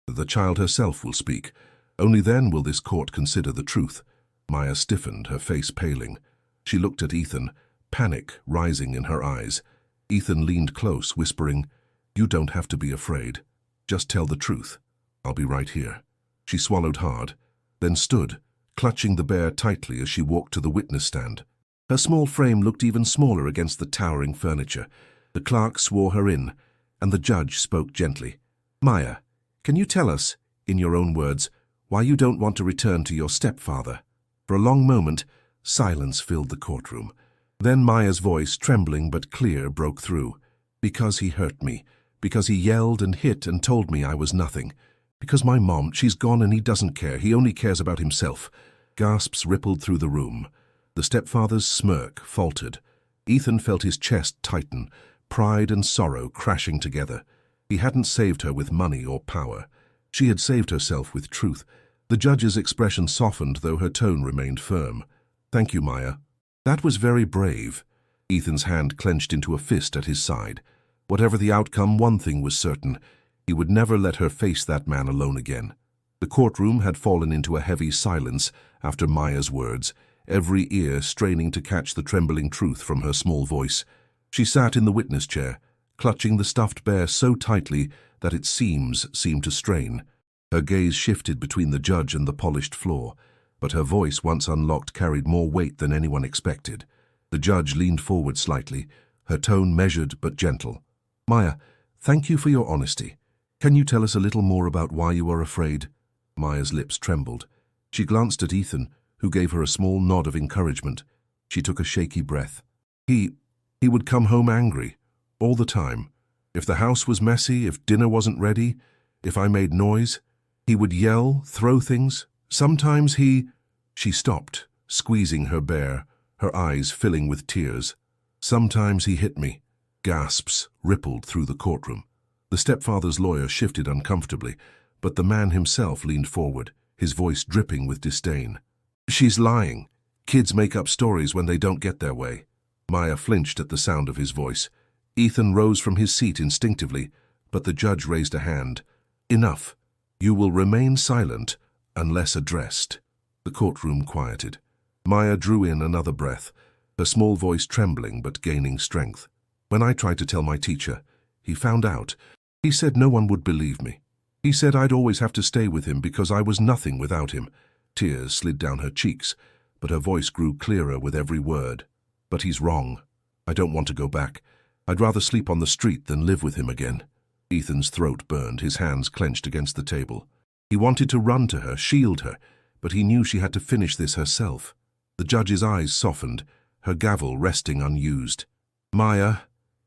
"The child herself will speak. Only then will this court consider the truth." Maya stiffened, her face paling. She looked at Ethan, panic rising in her eyes. Ethan leaned close, whispering, "You don't have to be afraid. Just tell the truth. I'll be right here." She swallowed hard, then stood, clutching the bear tightly as she walked to the witness stand. Her small frame looked even smaller against the towering furniture. The clerk swore her in, and the judge spoke gently. "Maya, Can you tell us, in your own words, why you don't want to return to your stepfather?" For a long moment, silence filled the courtroom. Then Maya's voice, trembling but clear, broke through. "Because he hurt me. Because he yelled and hit and told me I was nothing. Because my mom, she's gone and he doesn't care. He only cares about himself." Gasps rippled through the room. The stepfather's smirk faltered. Ethan felt his chest tighten, pride and sorrow crashing together. He hadn't saved her with money or power. She had saved herself with truth. The judge's expression softened, though her tone remained firm. "Thank you, Maya." "That was very brave." Ethan's hand clenched into a fist at his side. Whatever the outcome, one thing was certain. He would never let her face that man alone again. The courtroom had fallen into a heavy silence after Maya's words, every ear straining to catch the trembling truth from her small voice. She sat in the witness chair, clutching the stuffed bear so tightly that its seams seemed to strain. Her gaze shifted between the judge and the polished floor, but her voice, once unlocked, carried more weight than anyone expected. The judge leaned forward slightly, her tone measured but gentle. "Maya, thank you for your honesty. Can you tell us a little more about why you are afraid?" Maya's lips trembled. She glanced at Ethan, who gave her a small nod of encouragement. She took a shaky breath. He would come home angry, all the time. If the house was messy, if dinner wasn't ready, if I made noise, he would yell, throw things. Sometimes he—" She stopped, squeezing her bear, her eyes filling with tears. "Sometimes he hit me." Gasps rippled through the courtroom. The stepfather's lawyer shifted uncomfortably, but the man himself leaned forward, his voice dripping with disdain. "She's lying. Kids make up stories when they don't get their way." Maya flinched at the sound of his voice. Ethan rose from his seat instinctively, but the judge raised a hand. "Enough. You will remain silent unless addressed." The courtroom quieted. Maya drew in another breath, her small voice trembling but gaining strength. "When I tried to tell my teacher, he found out. He said no one would believe me. He said I'd always have to stay with him because I was nothing without him." Tears slid down her cheeks, but her voice grew clearer with every word. "But he's wrong. I don't want to go back. I'd rather sleep on the street than live with him again." Ethan's throat burned, his hands clenched against the table. He wanted to run to her, shield her, but he knew she had to finish this herself. The judge's eyes softened, her gavel resting unused. "Maya,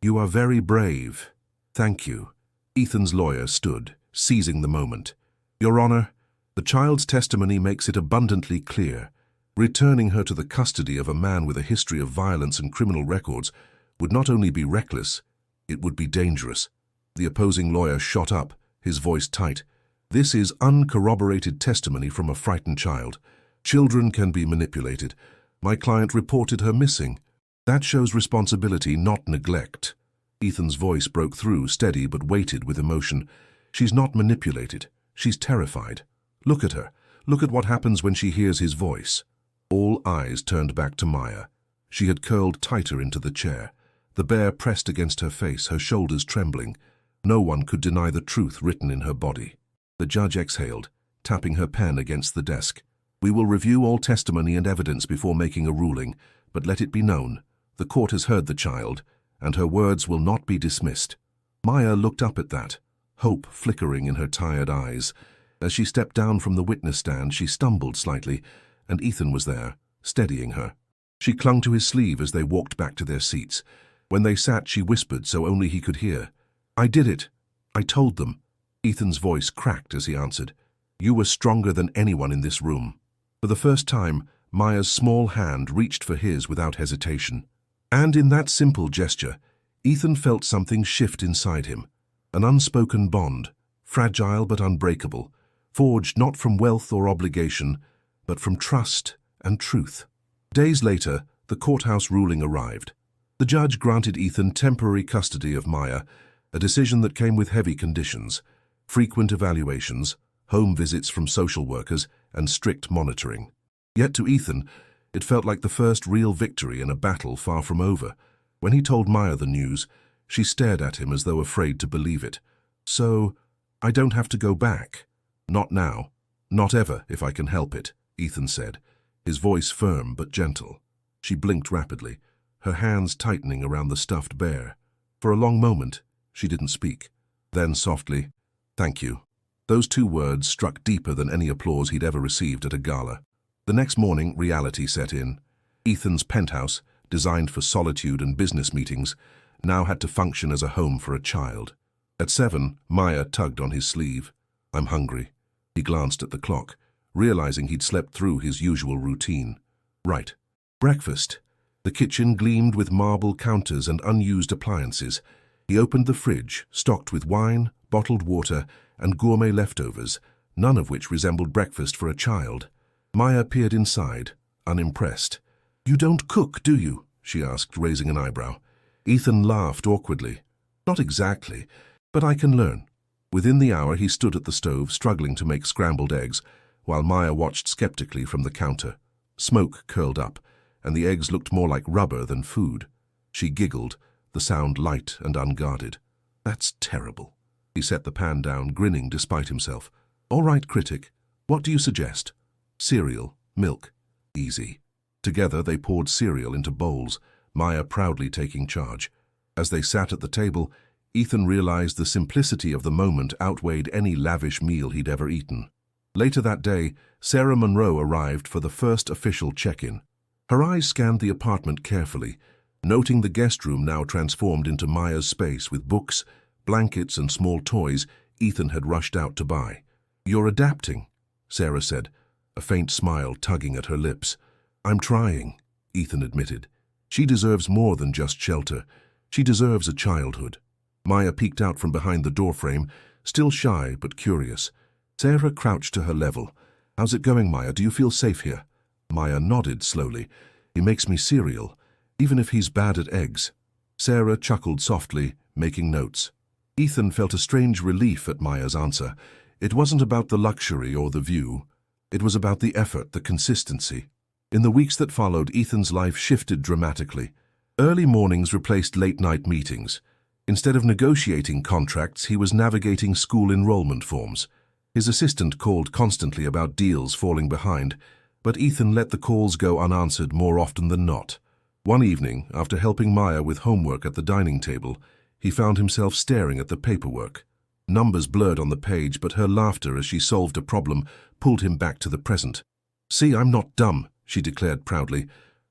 you are very brave." "Thank you." Ethan's lawyer stood, seizing the moment. "Your Honor, the child's testimony makes it abundantly clear. Returning her to the custody of a man with a history of violence and criminal records would not only be reckless, it would be dangerous." The opposing lawyer shot up, his voice tight. "This is uncorroborated testimony from a frightened child. Children can be manipulated. My client reported her missing. That shows responsibility, not neglect." Ethan's voice broke through, steady but weighted with emotion. "She's not manipulated. She's terrified. Look at her. Look at what happens when she hears his voice." All eyes turned back to Maya. She had curled tighter into the chair, the bear pressed against her face, her shoulders trembling. No one could deny the truth written in her body. The judge exhaled, tapping her pen against the desk. "We will review all testimony and evidence before making a ruling, but let it be known, the court has heard the child, and her words will not be dismissed." Maya looked up at that, hope flickering in her tired eyes. As she stepped down from the witness stand, she stumbled slightly, and Ethan was there, steadying her. She clung to his sleeve as they walked back to their seats. When they sat, she whispered so only he could hear. "I did it. I told them." Ethan's voice cracked as he answered. "You were stronger than anyone in this room." For the first time, Maya's small hand reached for his without hesitation. And in that simple gesture, Ethan felt something shift inside him. An unspoken bond, fragile but unbreakable, forged not from wealth or obligation, but from trust and truth. Days later, the courthouse ruling arrived. The judge granted Ethan temporary custody of Maya, a decision that came with heavy conditions: frequent evaluations, home visits from social workers, and strict monitoring. Yet to Ethan, it felt like the first real victory in a battle far from over. When he told Maya the news, she stared at him as though afraid to believe it. "So, I don't have to go back?" "Not now. Not ever, if I can help it," Ethan said, his voice firm but gentle. She blinked rapidly, her hands tightening around the stuffed bear. For a long moment, she didn't speak. Then softly, "Thank you." Those two words struck deeper than any applause he'd ever received at a gala. The next morning, reality set in. Ethan's penthouse, designed for solitude and business meetings, now had to function as a home for a child. At 7, Maya tugged on his sleeve. "I'm hungry." He glanced at the clock, realizing he'd slept through his usual routine. Right. Breakfast. The kitchen gleamed with marble counters and unused appliances. He opened the fridge, stocked with wine, bottled water, and gourmet leftovers, none of which resembled breakfast for a child. Maya peered inside, unimpressed. "You don't cook, do you?" she asked, raising an eyebrow. Ethan laughed awkwardly. "Not exactly, but I can learn." Within the hour, he stood at the stove, struggling to make scrambled eggs, while Maya watched skeptically from the counter. Smoke curled up, and the eggs looked more like rubber than food. She giggled, the sound light and unguarded. "That's terrible." He set the pan down, grinning despite himself. "All right, critic. What do you suggest?" "Cereal, milk. Easy." Together they poured cereal into bowls, Maya proudly taking charge. As they sat at the table, Ethan realized the simplicity of the moment outweighed any lavish meal he'd ever eaten. Later that day, Sarah Monroe arrived for the first official check-in. Her eyes scanned the apartment carefully, noting the guest room now transformed into Maya's space with books, blankets, and small toys Ethan had rushed out to buy. "You're adapting," Sarah said, a faint smile tugging at her lips. "I'm trying," Ethan admitted. "She deserves more than just shelter. She deserves a childhood." Maya peeked out from behind the doorframe, still shy but curious. Sarah crouched to her level. "How's it going, Maya? Do you feel safe here?" Maya nodded slowly. "He makes me cereal, even if he's bad at eggs." Sarah chuckled softly, making notes. Ethan felt a strange relief at Maya's answer. It wasn't about the luxury or the view. It was about the effort, the consistency. In the weeks that followed, Ethan's life shifted dramatically. Early mornings replaced late-night meetings. Instead of negotiating contracts, he was navigating school enrollment forms. His assistant called constantly about deals falling behind, but Ethan let the calls go unanswered more often than not. One evening, after helping Maya with homework at the dining table, he found himself staring at the paperwork. Numbers blurred on the page, but her laughter as she solved a problem pulled him back to the present. "See, I'm not dumb," she declared proudly.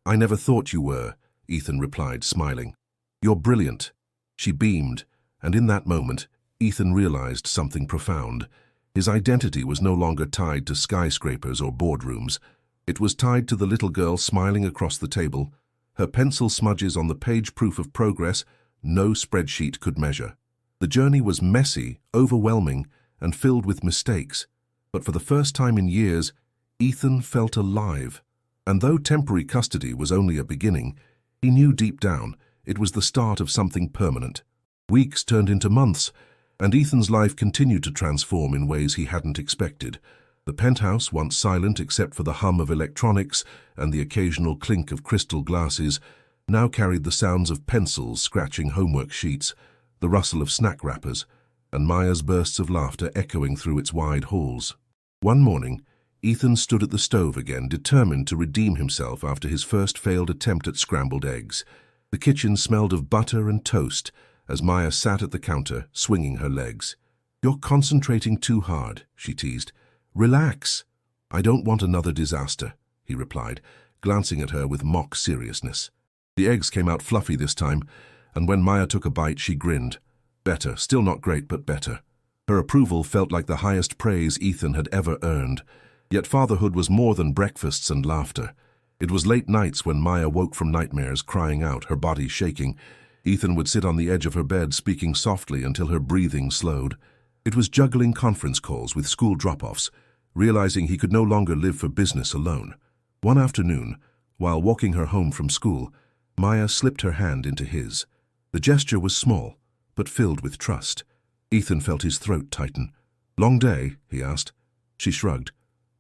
"I never thought you were," Ethan replied, smiling. "You're brilliant." She beamed, and in that moment, Ethan realized something profound. His identity was no longer tied to skyscrapers or boardrooms. It was tied to the little girl smiling across the table, her pencil smudges on the page proof of progress no spreadsheet could measure. The journey was messy, overwhelming, and filled with mistakes. But for the first time in years, Ethan felt alive. And though temporary custody was only a beginning, he knew deep down it was the start of something permanent. Weeks turned into months, and Ethan's life continued to transform in ways he hadn't expected. The penthouse, once silent except for the hum of electronics and the occasional clink of crystal glasses, now carried the sounds of pencils scratching homework sheets, the rustle of snack wrappers, and Maya's bursts of laughter echoing through its wide halls. One morning, Ethan stood at the stove again, determined to redeem himself after his first failed attempt at scrambled eggs. The kitchen smelled of butter and toast as Maya sat at the counter, swinging her legs. "You're concentrating too hard," she teased. "Relax." "I don't want another disaster," he replied, glancing at her with mock seriousness. The eggs came out fluffy this time, and when Maya took a bite, she grinned. Better, still not great, but better. Her approval felt like the highest praise Ethan had ever earned. Yet fatherhood was more than breakfasts and laughter. It was late nights when Maya woke from nightmares, crying out, her body shaking. Ethan would sit on the edge of her bed, speaking softly until her breathing slowed. It was juggling conference calls with school drop-offs, realizing he could no longer live for business alone. One afternoon, while walking her home from school, Maya slipped her hand into his. The gesture was small, but filled with trust. Ethan felt his throat tighten. "Long day?" he asked. She shrugged.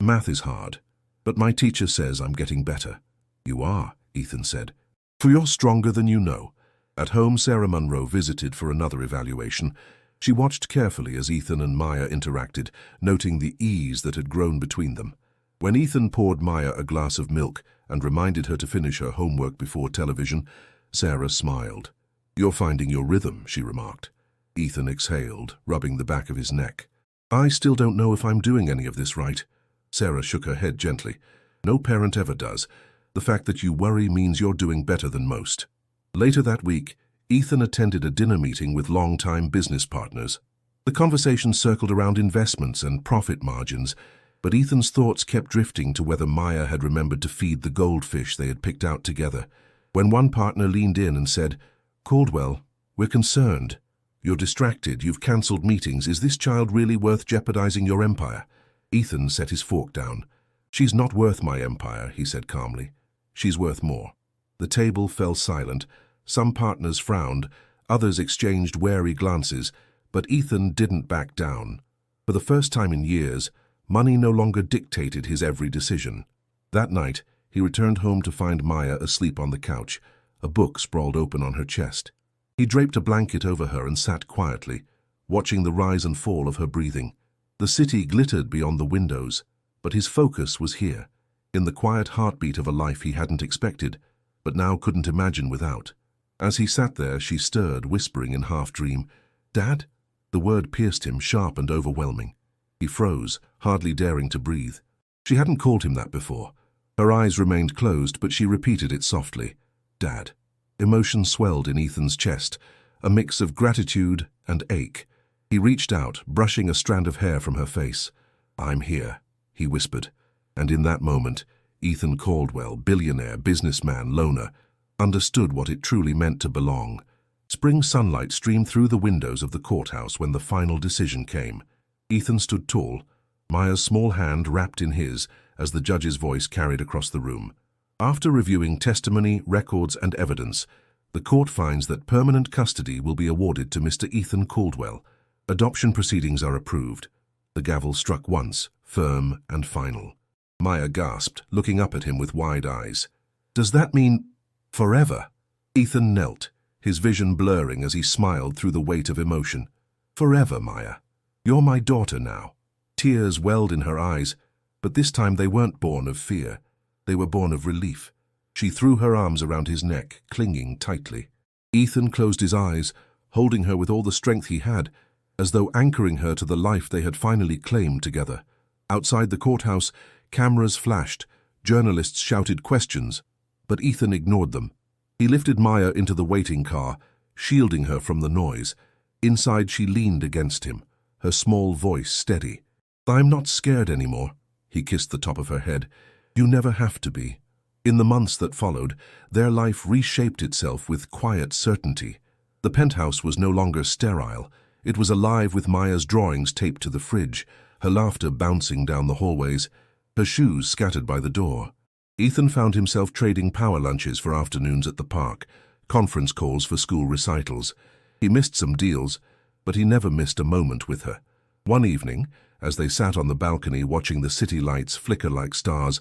"Math is hard, but my teacher says I'm getting better." "You are," Ethan said. "For you're stronger than you know." At home, Sarah Monroe visited for another evaluation. She watched carefully as Ethan and Maya interacted, noting the ease that had grown between them. When Ethan poured Maya a glass of milk and reminded her to finish her homework before television, Sarah smiled. "You're finding your rhythm," she remarked. Ethan exhaled, rubbing the back of his neck. I still don't know if I'm doing any of this right. Sarah shook her head gently. No parent ever does. The fact that you worry means you're doing better than most. Later that week, Ethan attended a dinner meeting with longtime business partners. The conversation circled around investments and profit margins, but Ethan's thoughts kept drifting to whether Maya had remembered to feed the goldfish they had picked out together. When one partner leaned in and said, "Caldwell, we're concerned. You're distracted, you've cancelled meetings. Is this child really worth jeopardizing your empire?" Ethan set his fork down. "She's not worth my empire," he said calmly. "She's worth more." The table fell silent. Some partners frowned, others exchanged wary glances, but Ethan didn't back down. For the first time in years, money no longer dictated his every decision. That night, he returned home to find Maya asleep on the couch, a book sprawled open on her chest. He draped a blanket over her and sat quietly, watching the rise and fall of her breathing. The city glittered beyond the windows, but his focus was here, in the quiet heartbeat of a life he hadn't expected, but now couldn't imagine without. As he sat there, she stirred, whispering in half-dream, "Dad?" The word pierced him, sharp and overwhelming. He froze, hardly daring to breathe. She hadn't called him that before. Her eyes remained closed, but she repeated it softly. "Dad." Emotion swelled in Ethan's chest, a mix of gratitude and ache. He reached out, brushing a strand of hair from her face. "I'm here," he whispered. And in that moment, Ethan Caldwell, billionaire, businessman, loner, understood what it truly meant to belong. Spring sunlight streamed through the windows of the courthouse when the final decision came. Ethan stood tall, Maya's small hand wrapped in his as the judge's voice carried across the room. After reviewing testimony, records, and evidence, the court finds that permanent custody will be awarded to Mr. Ethan Caldwell. Adoption proceedings are approved. The gavel struck once, firm and final. Maya gasped, looking up at him with wide eyes. "Does that mean forever?" Ethan knelt, his vision blurring as he smiled through the weight of emotion. "Forever, Maya. You're my daughter now." Tears welled in her eyes, but this time they weren't born of fear. They were born of relief. She threw her arms around his neck, clinging tightly. Ethan closed his eyes, holding her with all the strength he had, as though anchoring her to the life they had finally claimed together. Outside the courthouse, cameras flashed, journalists shouted questions, but Ethan ignored them. He lifted Maya into the waiting car, shielding her from the noise. Inside, she leaned against him, her small voice steady. "I'm not scared anymore," he kissed the top of her head. "You never have to be." In the months that followed, their life reshaped itself with quiet certainty. The penthouse was no longer sterile. It was alive with Maya's drawings taped to the fridge, her laughter bouncing down the hallways, her shoes scattered by the door. Ethan found himself trading power lunches for afternoons at the park, conference calls for school recitals. He missed some deals, but he never missed a moment with her. One evening, as they sat on the balcony watching the city lights flicker like stars,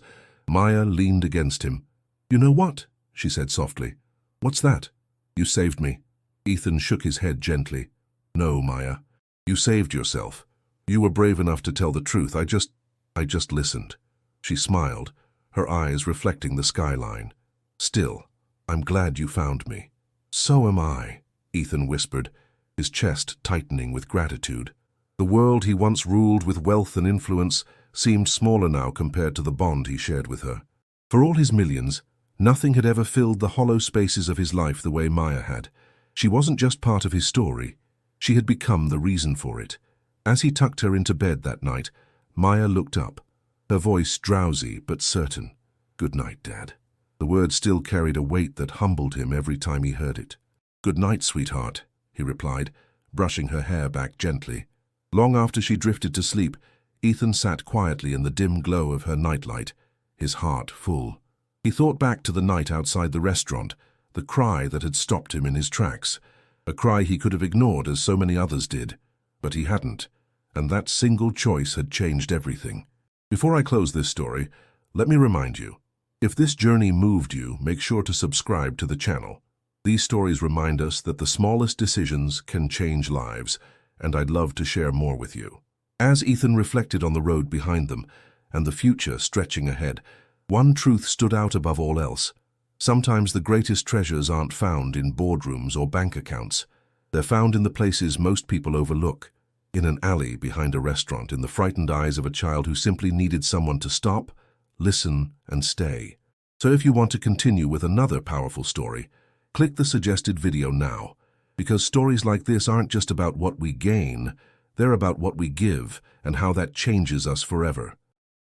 Maya leaned against him. "You know what?" she said softly. "What's that?" "You saved me." Ethan shook his head gently. "No, Maya. You saved yourself. You were brave enough to tell the truth. I just listened." She smiled, her eyes reflecting the skyline. "Still, I'm glad you found me." "So am I," Ethan whispered, his chest tightening with gratitude. The world he once ruled with wealth and influence seemed smaller now compared to the bond he shared with her. For all his millions, nothing had ever filled the hollow spaces of his life the way Maya had. She wasn't just part of his story. She had become the reason for it. As he tucked her into bed that night, Maya looked up, her voice drowsy but certain. "Good night, Dad." The word still carried a weight that humbled him every time he heard it. "Good night, sweetheart," he replied, brushing her hair back gently. Long after she drifted to sleep, Ethan sat quietly in the dim glow of her nightlight, his heart full. He thought back to the night outside the restaurant, the cry that had stopped him in his tracks, a cry he could have ignored as so many others did, but he hadn't, and that single choice had changed everything. Before I close this story, let me remind you, if this journey moved you, make sure to subscribe to the channel. These stories remind us that the smallest decisions can change lives, and I'd love to share more with you. As Ethan reflected on the road behind them and the future stretching ahead, one truth stood out above all else. Sometimes the greatest treasures aren't found in boardrooms or bank accounts. They're found in the places most people overlook, in an alley behind a restaurant in the frightened eyes of a child who simply needed someone to stop, listen, and stay. So if you want to continue with another powerful story, click the suggested video now, because stories like this aren't just about what we gain, they're about what we give and how that changes us forever.